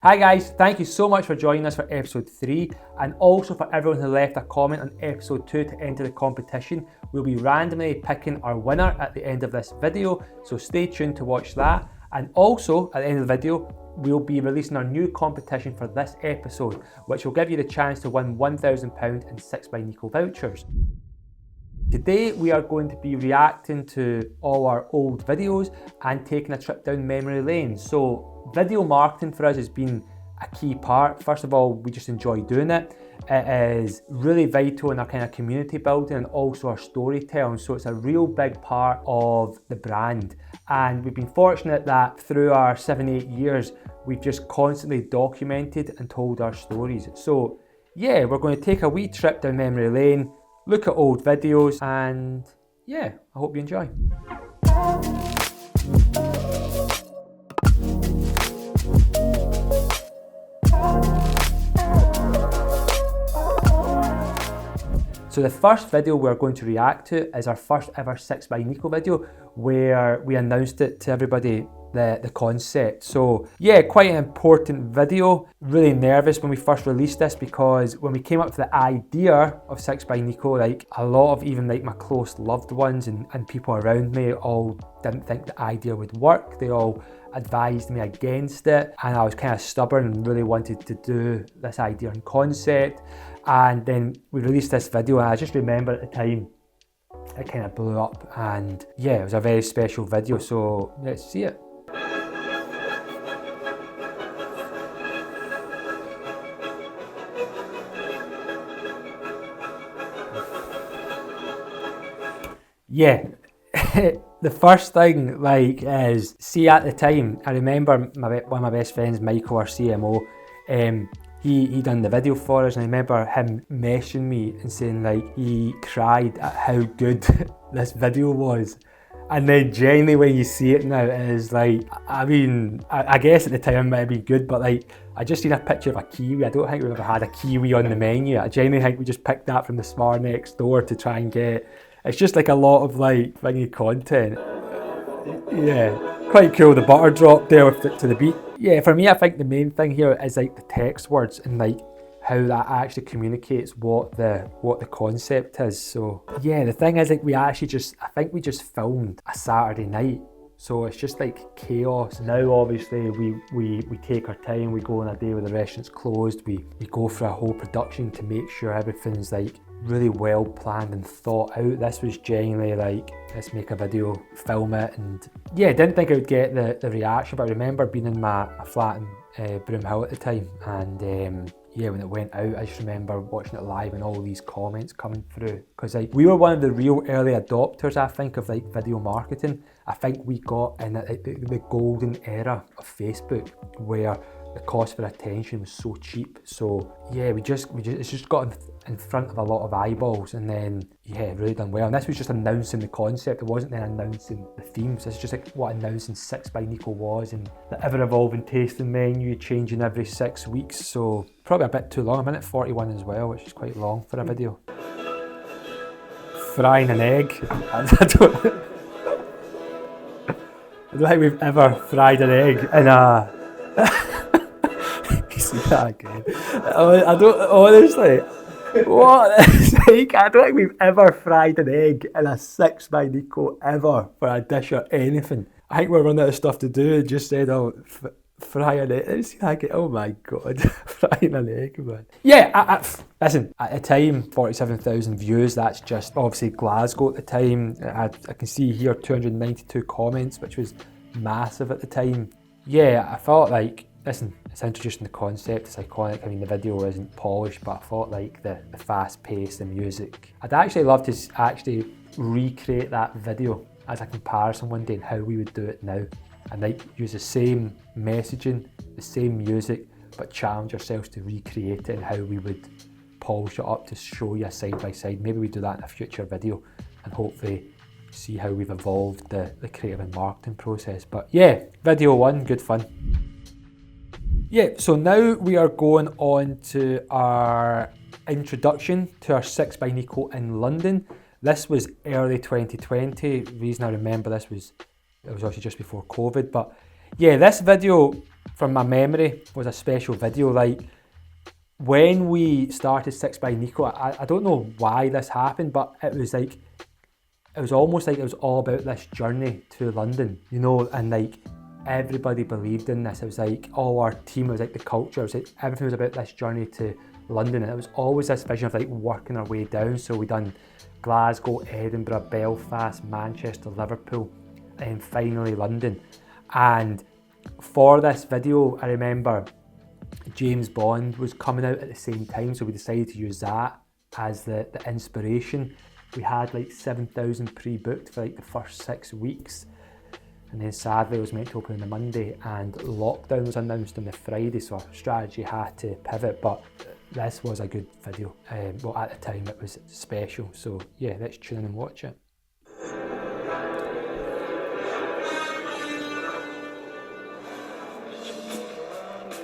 Hi guys, thank you so much for joining us for episode 3 and also for everyone who left a comment on episode 2 to enter the competition. We'll be randomly picking our winner at the end of this video, so stay tuned to watch that. And also at the end of the video, we'll be releasing our new competition for this episode, which will give you the chance to win £1,000 in 6x Nico vouchers. Today we are going to be reacting to all our old videos and taking a trip down memory lane. So video marketing for us has been a key part. First of all, we just enjoy doing it. It is really vital in our kind of community building and also our storytelling. So it's a real big part of the brand. And we've been fortunate that through our 7-8 years, we've just constantly documented and told our stories. So yeah, we're going to take a wee trip down memory lane, look at old videos, and yeah, I hope you enjoy. So the first video we're going to react to is our first ever 6x Nico video, where we announced it to everybody, the concept. So yeah, quite an important video. Really nervous when we first released this, because when we came up with the idea of 6x Nico, like a lot of even like my close loved ones and people around me all didn't think the idea would work. They all advised me against it, and I was kind of stubborn and really wanted to do this idea and concept. And then we released this video, and I just remember at the time it kind of blew up, and yeah, it was a very special video, so let's see it. Yeah, the first thing like is, see at the time, I remember one of my best friends, Michael, our CMO, he done the video for us, and I remember him messaging me and saying like he cried at how good this video was. And then genuinely when you see it now, it is like, I mean, I guess at the time it might have been good, but like, I just seen a picture of a kiwi. I don't think we've ever had a kiwi on the menu. I genuinely think we just picked that from the Smart next door to try and get, it's just like a lot of like thingy content. Yeah, quite cool, the butter drop there to the beat. Yeah, for me, I think the main thing here is like the text words and like how that actually communicates what the concept is. So yeah, the thing is like I think we just filmed a Saturday night. So it's just like chaos. Now obviously we take our time, we go on a day where the restaurant's closed, we go for a whole production to make sure everything's like really well planned and thought out. This was genuinely like, let's make a video, film it, and yeah, didn't think I would get the reaction, but I remember being in my flat in Broomhill at the time, and yeah, when it went out, I just remember watching it live and all these comments coming through, because like we were one of the real early adopters, I think, of like video marketing. I think we got in the golden era of Facebook, where the cost for attention was so cheap. So yeah, it's just got in front of a lot of eyeballs, and then yeah, really done well. And this was just announcing the concept. It wasn't then announcing the themes. It's just like what announcing 6x Nico was, and the ever-evolving tasting menu changing every 6 weeks. So probably a bit too long. I'm in at 41 as well, which is quite long for a video. Frying an egg. I don't think we've ever fried an egg in a... You see that again? I don't, honestly, what? Like, I don't think we've ever fried an egg in a 6x Nico ever for a dish or anything. I think we're running out of stuff to do. Just said, oh, fry an egg. See that again? Oh my god, frying an egg, man. Yeah, listen, at the time, 47,000 views, that's just obviously Glasgow at the time. I can see here 292 comments, which was massive at the time. Yeah, I felt like, listen, it's introducing the concept, it's iconic. I mean, the video isn't polished, but I thought like the fast pace, the music. I'd actually love to actually recreate that video as a comparison one day and how we would do it now. And like use the same messaging, the same music, but challenge ourselves to recreate it and how we would polish it up to show you side by side. Maybe we do that in a future video and hopefully see how we've evolved the creative and marketing process. But yeah, video 1, good fun. Yeah, so now we are going on to our introduction to our 6x Nico in London. This was early 2020. The reason I remember this was, it was actually just before COVID, but yeah, this video from my memory was a special video. Like when we started 6 by Nico, I don't know why this happened, but it was almost like it was all about this journey to London, you know, and like everybody believed in this. It was like all our team, it was like the culture, it was like everything was about this journey to London, and it was always this vision of like working our way down. So we done Glasgow, Edinburgh, Belfast, Manchester, Liverpool, and finally London. And for this video, I remember James Bond was coming out at the same time, so we decided to use that as the inspiration. We had like 7,000 pre-booked for like the first 6 weeks, and then sadly it was meant to open on the Monday and lockdown was announced on the Friday, so our strategy had to pivot. But this was a good video. Well, at the time it was special, so yeah, let's tune in and watch it.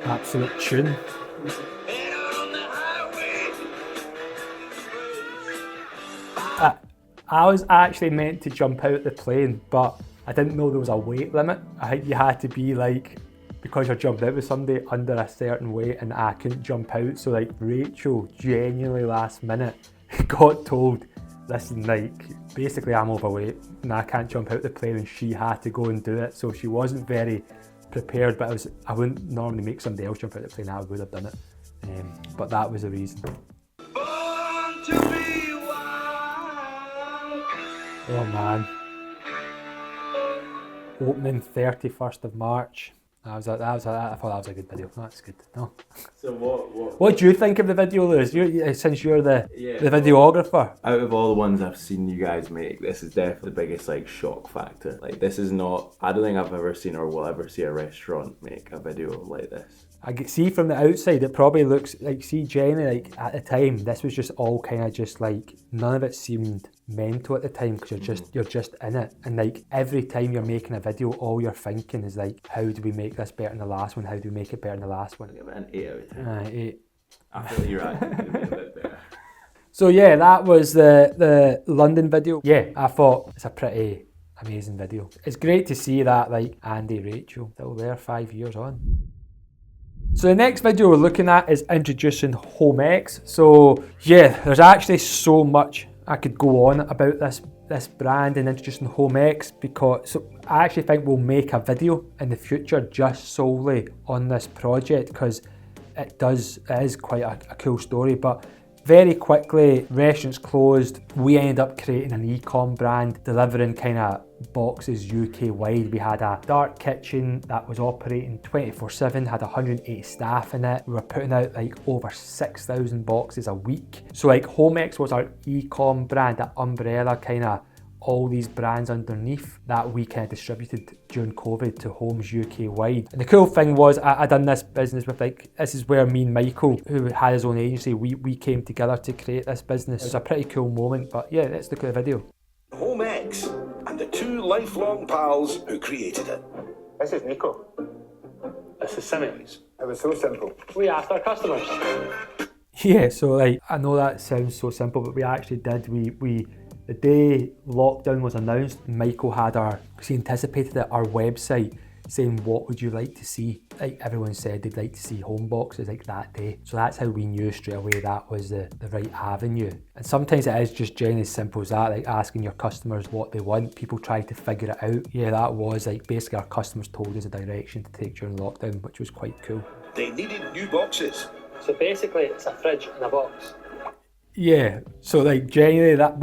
Absolute tune. I was actually meant to jump out the plane, but I didn't know there was a weight limit. I think you had to be like, because you're jumping out with somebody under a certain weight, and I couldn't jump out. So like Rachel genuinely last minute got told, listen, like basically I'm overweight and I can't jump out the plane, and she had to go and do it. So she wasn't very prepared, but I wouldn't normally make somebody else jump out the plane. I would have done it, but that was the reason. Oh man. Opening 31st of March. I thought that was a good video. That's good. No. So what do you think of the video, Lewis? Since you're the videographer. Out of all the ones I've seen you guys make, this is definitely the biggest like shock factor. Like this is not, I don't think I've ever seen or will ever see a restaurant make a video like this. I can see from the outside it probably looks like, see Jenny, like at the time this was just all kind of just like, none of it seemed mental at the time, because you're just in it, and like every time you're making a video all you're thinking is like, how do we make this better than the last one, how do we make it better than the last one? Give it an 8 out of 10. 8. I feel like you're actually doing it a bit better. So yeah, that was the London video. Yeah, I thought it's a pretty amazing video. It's great to see that like Andy, Rachel still there 5 years on. So the next video we're looking at is introducing HomeX. So yeah, there's actually so much I could go on about this brand and introducing HomeX, because I actually think we'll make a video in the future just solely on this project, because it is quite a cool story. But very quickly, restaurants closed. We ended up creating an e-com brand, delivering kind of boxes UK wide. We had a dark kitchen that was operating 24/7, had 180 staff in it. We were putting out like over 6,000 boxes a week. So like HomeX was our e-com brand, that umbrella kind of all these brands underneath that we kind of distributed during COVID to homes UK wide. And the cool thing was I done this business with like, this is where me and Michael, who had his own agency, we came together to create this business. It was a pretty cool moment, but yeah, let's look at the video. HomeX and the 2 lifelong pals who created it. This is Nico. This is Simeone. It was so simple. We asked our customers. Yeah, so like, I know that sounds so simple, but we actually did. We the day lockdown was announced, Michael had because he anticipated it, our website saying, what would you like to see? Like everyone said they'd like to see home boxes like that day. So that's how we knew straight away that was the right avenue. And sometimes it is just generally as simple as that, like asking your customers what they want. People try to figure it out. Yeah, that was like basically our customers told us a direction to take during lockdown, which was quite cool. They needed new boxes. So basically it's a fridge in a box. Yeah, so like genuinely that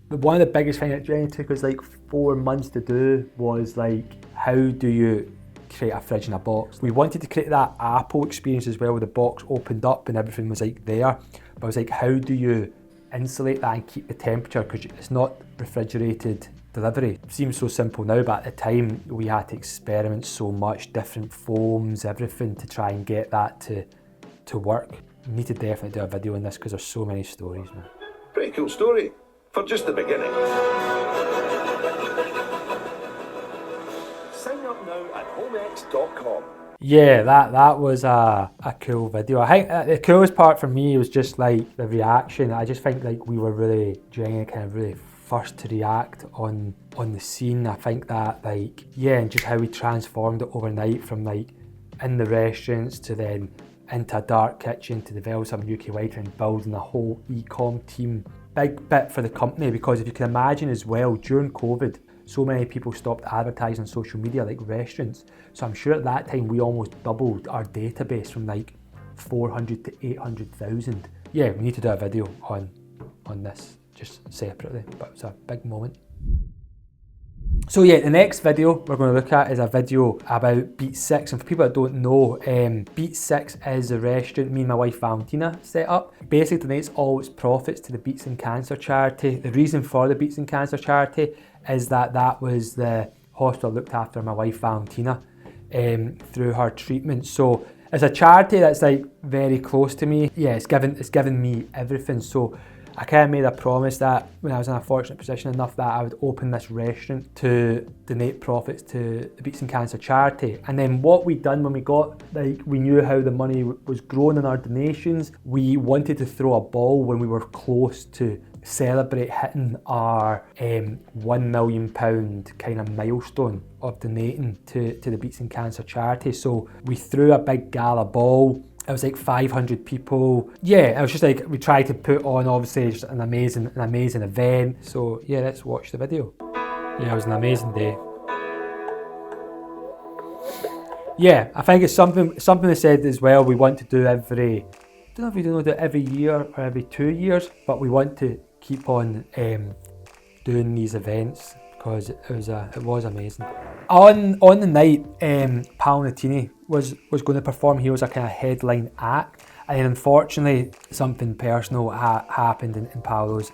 one of the biggest things that genuinely took us like 4 months to do was like, how do you create a fridge in a box? We wanted to create that Apple experience as well, where the box opened up and everything was like there. But I was like, how do you insulate that and keep the temperature, because it's not refrigerated delivery. It seems so simple now, but at the time we had to experiment so much, different foams, everything to try and get that to work. We need to definitely do a video on this because there's so many stories, man. Pretty cool story for just the beginning. Sign up now at homex.com. Yeah, that was a cool video. I think the coolest part for me was just like the reaction. I just think like we were really genuinely kind of really first to react on the scene. I think that like, yeah, and just how we transformed it overnight from like in the restaurants to then into a dark kitchen to develop some UK writing and building a whole e-com team. Big bit for the company, because if you can imagine as well, during COVID, so many people stopped advertising on social media, like restaurants. So I'm sure at that time we almost doubled our database from like 400 to 800,000. Yeah, we need to do a video on this just separately, but it's a big moment. So yeah, the next video we're going to look at is a video about Beat 6, and for people that don't know, Beat 6 is a restaurant me and my wife Valentina set up. Basically donates all its profits to the Beats and Cancer charity. The reason for the Beats and Cancer charity is that was the hospital looked after my wife Valentina through her treatment. So it's a charity that's like very close to me. Yeah, it's given me everything. So I kind of made a promise that when I was in a fortunate position enough that I would open this restaurant to donate profits to the Beats and Cancer charity. And then what we done when we got, like, we knew how the money was growing in our donations, we wanted to throw a ball when we were close to celebrate hitting our £1 million kind of milestone of donating to the Beats and Cancer charity. So we threw a big gala ball. It was like 500 people. Yeah, it was just like, we tried to put on obviously just an amazing event. So yeah, let's watch the video. Yeah, it was an amazing day. Yeah, I think it's something they said as well we want to do every, I don't know if we do it every year or every 2 years, but we want to keep on doing these events because it was amazing. On the night, Paolo was going to perform. He was a kind of headline act, and then unfortunately something personal happened in Paolo's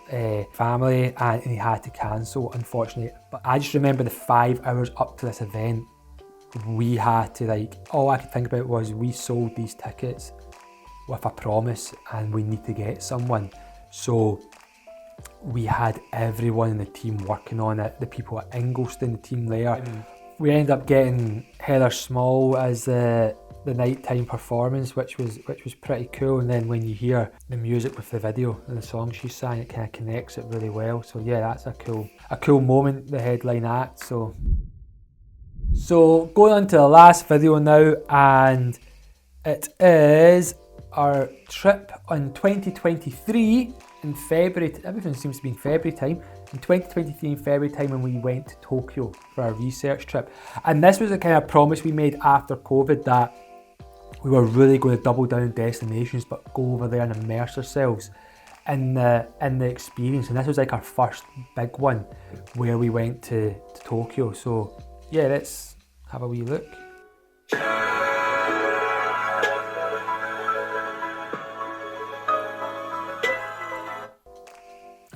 family, and he had to cancel, unfortunately. But I just remember the 5 hours up to this event, we had to, like, all I could think about was we sold these tickets with a promise and we need to get someone. So we had everyone in the team working on it, the people at Ingolston, the team there. We ended up getting Heather Small as the nighttime performance, which was pretty cool. And then when you hear the music with the video and the song she sang, it kind of connects it really well. So yeah, that's a cool moment, the headline act. So going on to the last video now, and it is our trip on 2023 in February. Everything seems to be in February time. In 2023 in February time, when we went to Tokyo for our research trip. And this was a kind of promise we made after COVID, that we were really going to double down on destinations but go over there and immerse ourselves in the experience. And this was like our first big one where we went to Tokyo. So yeah, let's have a wee look.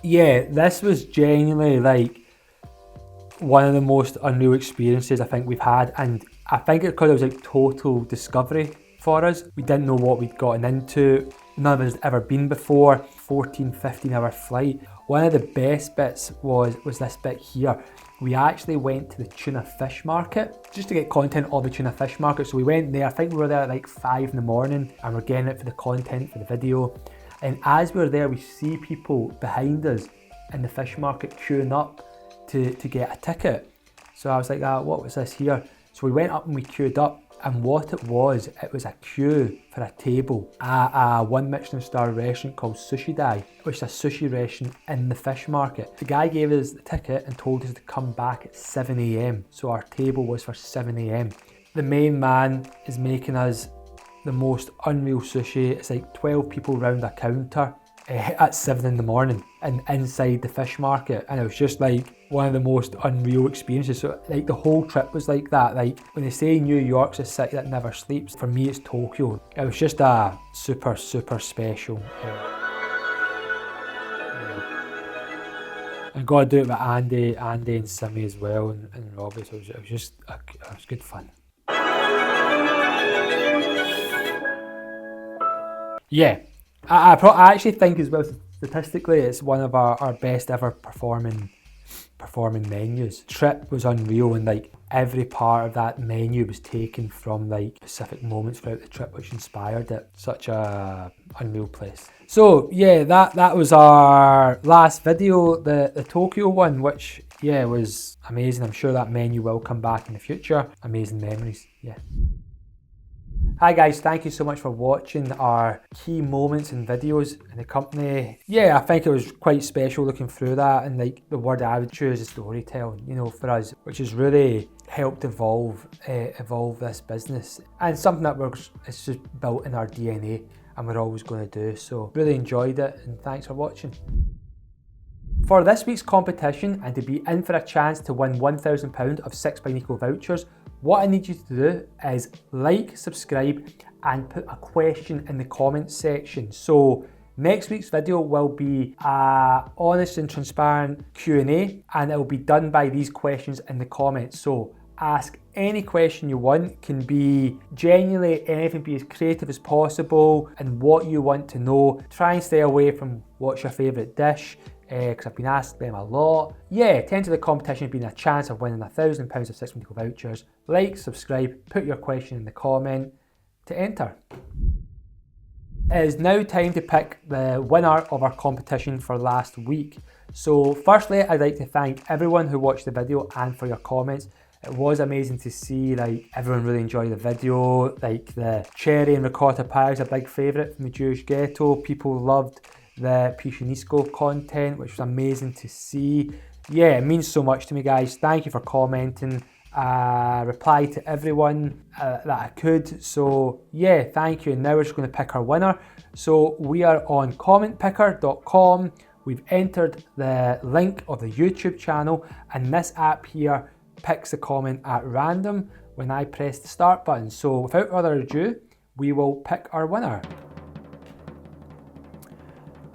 Yeah, this was genuinely like one of the most unreal experiences I think we've had, and I think it's because it was like total discovery for us. We didn't know what we'd gotten into. None of us had ever been before. 14-15 hour flight. One of the best bits was this bit here. We actually went to the tuna fish market just to get content of the tuna fish market. So we went there, I think we were there at like 5 in the morning, and we're getting it for the content for the video. And as we were there, we see people behind us in the fish market queuing up to get a ticket. So I was like, what was this here? So we went up and we queued up, and what it was a queue for a table at a 1 Michelin star restaurant called Sushi Dai, which is a sushi restaurant in the fish market. The guy gave us the ticket and told us to come back at 7 AM. So our table was for 7 AM. The main man is making us the most unreal sushi. It's like 12 people round a counter at 7 in the morning and inside the fish market, and it was just like one of the most unreal experiences. So like the whole trip was like that. Like when they say New York's a city that never sleeps, for me it's Tokyo. It was just a super special. I got to do it with Andy and Simmy as well, and Robbie. So it was good fun. Yeah, I actually think as well, statistically, it's one of our best ever performing menus. Trip was unreal, and like every part of that menu was taken from like specific moments throughout the trip which inspired it. Such a unreal place. So yeah, that was our last video, the Tokyo one, which yeah was amazing. I'm sure that menu will come back in the future. Amazing memories, yeah. Hi guys, thank you so much for watching our key moments and videos in the company. Yeah, I think it was quite special looking through that, and like the word I would choose is storytelling, you know, for us, which has really helped evolve this business, and something that it's just built in our DNA and we're always going to do. So really enjoyed it, and thanks for watching. For this week's competition, and to be in for a chance to win £1,000 of 6 by Nico vouchers, what I need you to do is like, subscribe, and put a question in the comments section. So next week's video will be a honest and transparent Q&A, and it will be done by these questions in the comments. So ask any question you want, can be genuinely anything, be as creative as possible, and what you want to know. Try and stay away from what's your favourite dish, because I've been asked them a lot. Yeah, to enter the competition being a chance of winning £1,000 of 6 by Nico vouchers. Like, subscribe, put your question in the comment to enter. It is now time to pick the winner of our competition for last week. So firstly, I'd like to thank everyone who watched the video and for your comments. It was amazing to see like everyone really enjoyed the video. Like the cherry and ricotta pie was a big favourite from the Jewish ghetto. People loved the Piscinisco content, which was amazing to see. Yeah, it means so much to me, guys. Thank you for commenting. Reply to everyone that I could. So yeah, thank you. And now we're just going to pick our winner. So we are on commentpicker.com. We've entered the link of the YouTube channel, and this app here picks the comment at random when I press the start button. So without further ado, we will pick our winner.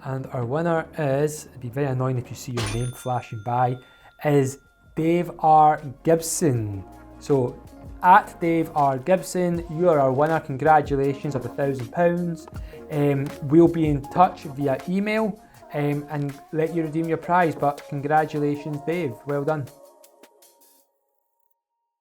And our winner is, it'd be very annoying if you see your name flashing by, is Dave R. Gibson. So at Dave R. Gibson, you are our winner. Congratulations of the £1,000. We'll be in touch via email and let you redeem your prize. But congratulations, Dave. Well done.